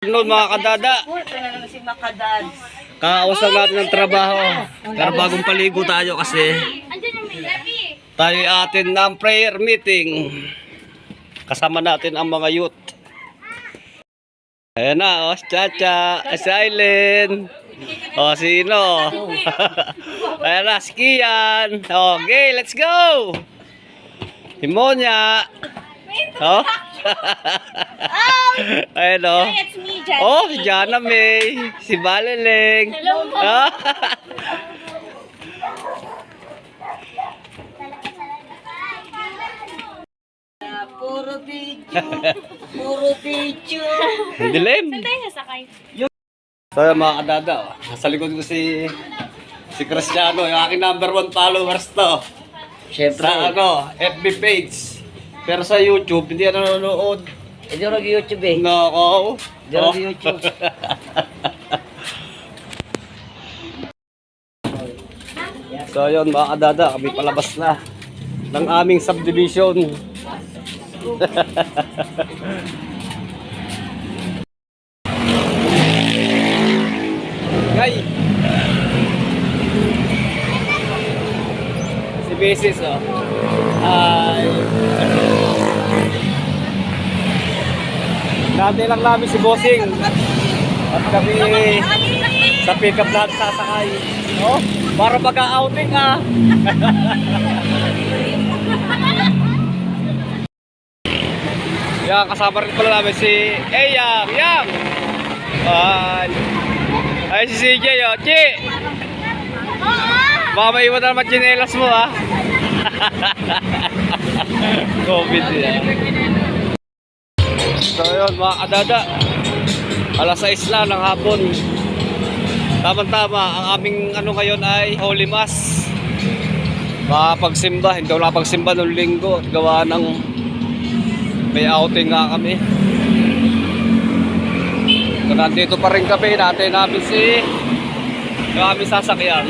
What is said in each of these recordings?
Noon mga kadada, Si Makadad. kakausap natin ng trabaho. Pero bagong paligo tayo kasi tayo atin ng prayer meeting. Kasama natin ang mga youth. Ayan na, si Chacha, si Aileen. O, sino? Ayan na, si Kian. Okay, let's go! Himonya. Oh? Ayan o. It's me, Jan. Oh, si Jana May, si Baleleng. Hello po. Ah. Puro video. Puro video. Ang dilim. Saan tayo sasakay? So yun, mga kadada, oh. Nasa likod ko si Cristiano, yung aking #1 followers to. Siyempre. Sa FB page. Pero sa YouTube, hindi na nanonood. Hindi ako nag-YouTube eh. Nako. Hindi ako nag-YouTube. So yun, mga kadada, kami palabas na ng aming subdivision. Ngay! Si Besis, oh. Ay. Dati lang namin si Bossing. At kami sa pick-up natin sasakay. Oh, para mag-outing ah. Yan, kasama rin pala namin si Yang. Ay, si CJ, oh. Chi! Baka may iwan na naman chinelas mo, ha? COVID yan. So, yun, mga kadada. Alas 6 na ng hapon. Tama-tama, ang aming ngayon ay Holy Mass. Makapagsimba, hindi ako nakapagsimba noong linggo. Gawa ng may outing nga kami. So, nandito pa rin kami, natin namin yung aming sasakyan.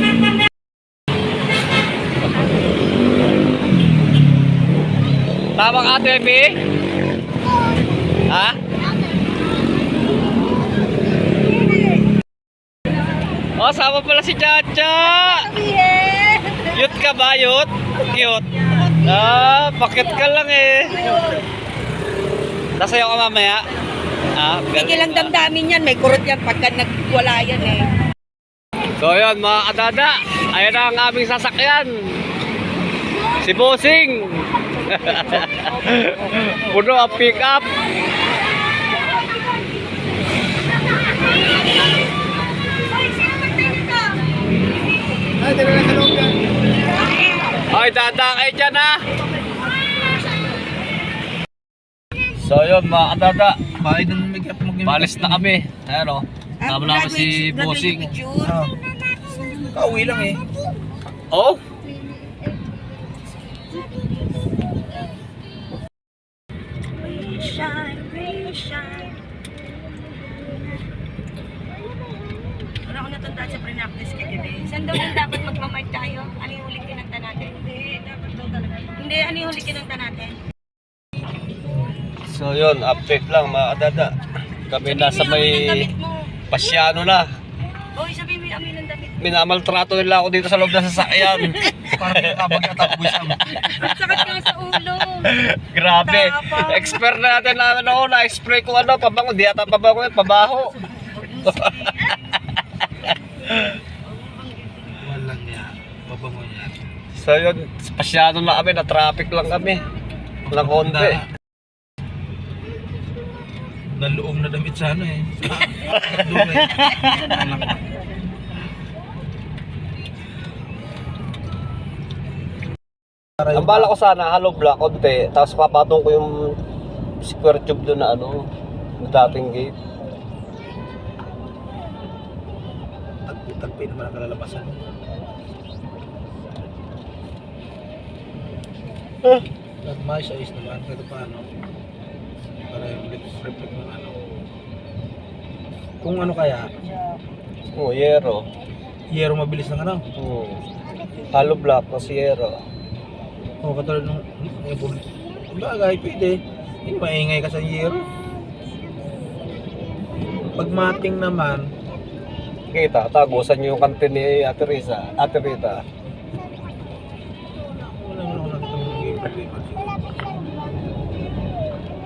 Tamang ate, Emi? Ha? Oh, sama pala si Chacha! Cute ka ba, Yut? Cute? Ah, pakit ka lang eh. Nasayaw ka mamaya? Ah, Hindi lang damdamin yan. May kurot yan pagka nagwala yan eh. So yun, mga kadada, ayan ang aming sasakyan. Si Bossing. Puno ang pick up. Ay, dadakay dyan ha. So yun, mga kadada, balis na kami. Ayan o, tama naman si Bossing. Kauwi lang eh. Oh? Shine. Wala ko natandaan sa pre-practice kagabi. Saan daw yung dapat magmamart tayo? Ano yung huling kinanta natin? Hindi, dapat daw talaga. Hindi, ano yung huling kinanta natin? So yun, update lang mga kadada. Kami nasa may Pasyano na. Hoy, sabihin mo yung amin ng damit. Minamaltrato nila ako dito sa loob ng sasakyan. Parang kabag at ako isang. Sakit ka sa ulo. Grabe. Expert na natin namin ako na spray ko pabango. Di ata pabango yun, pabaho. Walang niya. Babango niya. So yun, Pasyano na kami, na traffic lang kami. Walang konti. Naluong na damit sa ano eh. Doon eh. Ang bala ko sana, hollow block, konti. Tapos papatong ko yung square tube doon na yung dating gate. Tagpi naman ang kalalabasan. Nagmay sa is naman. Kahit paano. Para yung reflect ng ano. Kung ano kaya, Oh, yero. yero mabilis ng ano. Hollow block, kasi yero. O katulad ng bagay, pwede. Hindi maingay ka sa yero. Pag mating naman, Kita, tagusan niyo yung kantin ni Ate Risa. Ate Rita. wala naman ako nakita ng naging problema.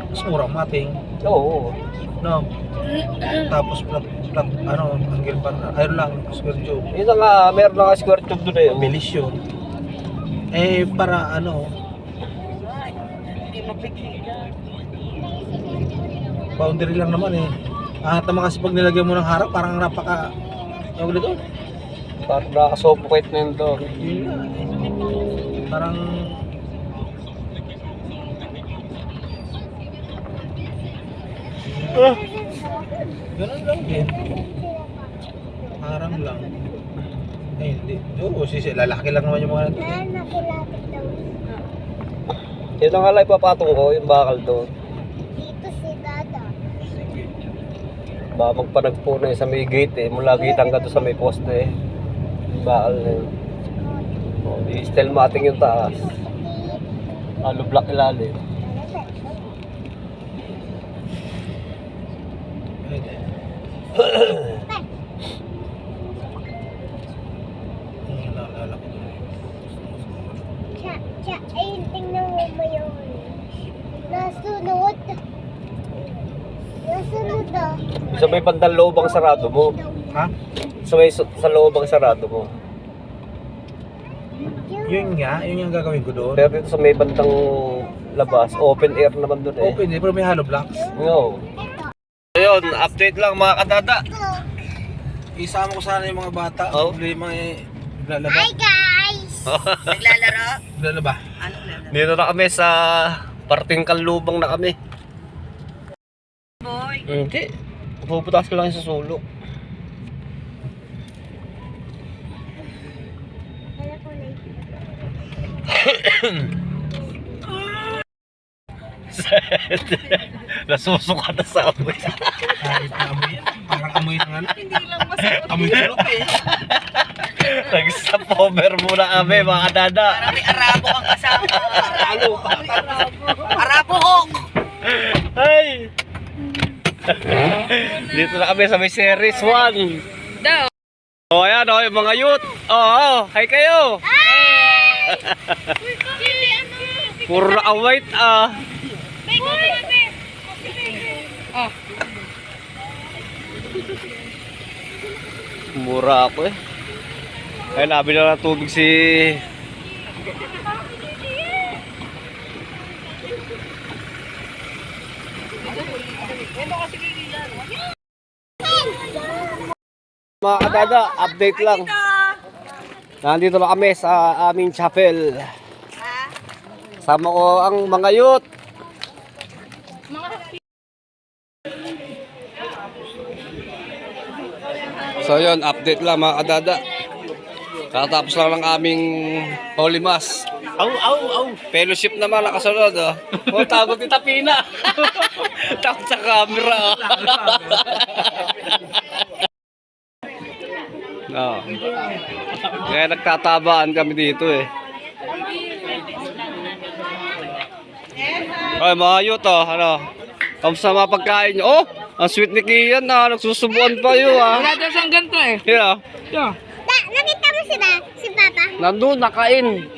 Mas murang mating. Oo. No. Tapos flat, angle pa na. Ayun lang, square tube. Yun na nga, meron na nga square tube doon eh. Bilis yun. Eh, para Hindi mapigilan. boundary lang naman eh. Tama kasi pag nilagyan mo ng harap, parang napaka... Ano dito? Parang nakasuffocate na yun doon. Yun nga eh. Parang... Ganun lang din. Parang lang. Ay, hindi. Oo, lalaki lang naman yung mga natin. Yun na nga lang ipapatong ko, yung bakal doon. Baka magpanagpo na yun sa may gate eh. Mula gate hanggang doon sa may poste eh. Bakal na yun. O, i-steel mating yung taas. Hollow block ilalim. Hindi. Yung naalala ko doon. Ayun, tingnan mo ba yun? Nasunod. Nasunod ah. Sa may bandang loob ang sarado mo. Ha? Sa loob ang sarado mo. Yun nga, yun yung gagawin ko doon. Pero dito sa may bandang labas, open air naman doon eh. Open eh, pero may hollow blocks. No. Ayun, update lang mga kadada. Isama ko sana yung mga bata. Oh. Problema eh, lalaba. Hi guys! Naglalaro? Lalaba. Anong lalaro? Dito na kami sa parting Kanlubang na kami. Boy. Hindi. Puputas ko lang sa sulok. Wala ko na Nasusuka na sa amoy. Kahit na amoy yan. Parang amoy ng ano. Hindi lang masarap. Amoy tulog eh. Nag-stopover muna kami mga kadada. Parang may Arabo kang kasama. Arabo hok! Ay! Dito na kami sa may series 1. Daw. O ayan o, yung mga youth. Oo, hi kayo. Puro naka-white ah. Mura ako eh. Ay, nabili na ng tubig si... Mga kadada, update lang. Nandito na kami sa aming chapel. Sama ko ang mga youth. So yun, update lang mga kadada. Katapos lang ng aming Holy Mass. Fellowship naman nakasunod oh. O tagot ni Tapina. Takot sa camera oh. No. Kaya nagtatabaan kami dito eh. Ay mga youth oh, ano? Kamusta mga pagkain nyo? Oh! Ang sweet ni Kian na, nagsusubuan pa yun ah. Wala daw siyang ganito eh. Yeah. Nakita mo si Papa? Nandun, nakain.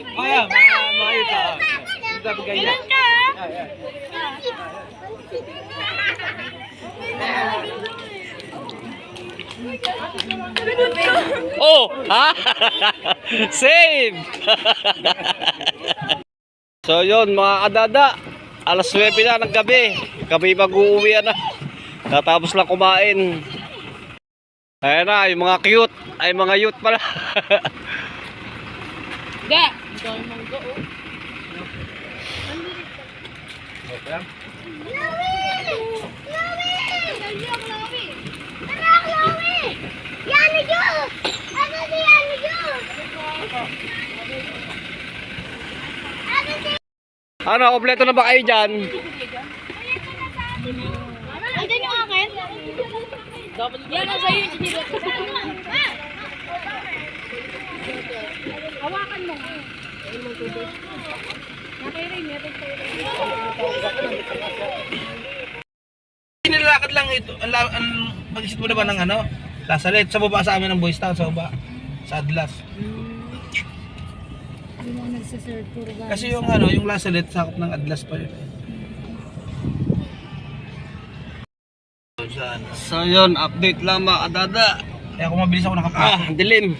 Ilan ka? Oh! Ha? Save! So yun mga kadada, alas 9 na ng gabi. Kami mag-uuwi na. Tatapos lang kumain. Ayan na, yung mga cute. Ay mga youth pala. Da! Ano, kompleto na ba kayo dyan? Andyan yung akin? Yan ang sa'yo yung sinilot. Hawakan mo. Nilalakad lang ito. mag-isip mo na ba ng ano? Lasalet. Sa baba sa amin ng Boys Town. Sa baba. Sa Adlas. Kasi yung ano, yung Lasalet sakop ng Adlas pa yun. Saan? So yun, update lang mga kadada. Kaya kung mabilis ako nakapasok Dilim.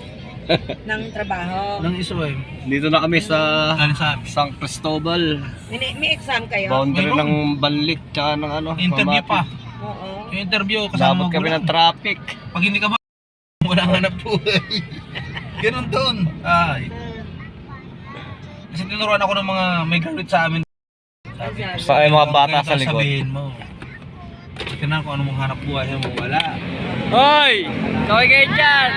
Ng trabaho. ng iso eh. Dito na kami sa Ano sabi? San Cristobal. May exam kayo? Boundary Mayroon. ng Banlik tsaka ng ano. Interview pa. Mamati. Oo. Yung interview kasama Dapat kami ng traffic. Pag hindi ka ba walang hanap buhay. Ganun doon. Ay. Kasi tinuruan ako ng mga may graduate sa amin. Sabi, Sa ay mga bata ganito sa likod. Sabihin mo. Tingnan ko ano mong hanap buhay mo. Wala. Hoy! Kaway kayo dyan!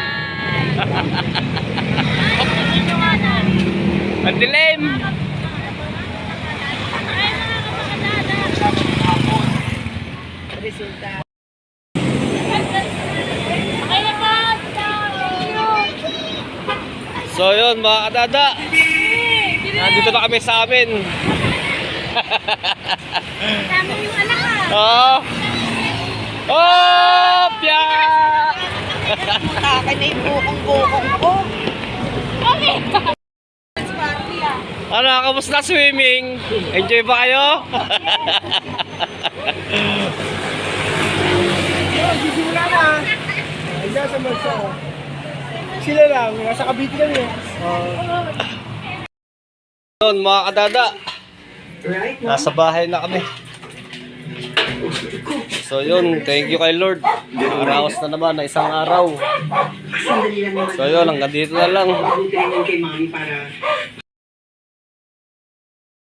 Ang dilim! Resulta. So yun mga kadada. Nandito na kami sa amin. Tama yung anak ah. Oh! Oh! Pya! Akin na yung bukong-bukong ko. Ano, kamusta swimming? Enjoy ba kayo? Sisimula na. Ay, nasa bansa. Sila lang. Nasa Cavite kami. Yun mga kadada. Nasa bahay na kami. So yun, thank you kay Lord. Araos na naman na isang araw. So yun, hanggang dito na lang.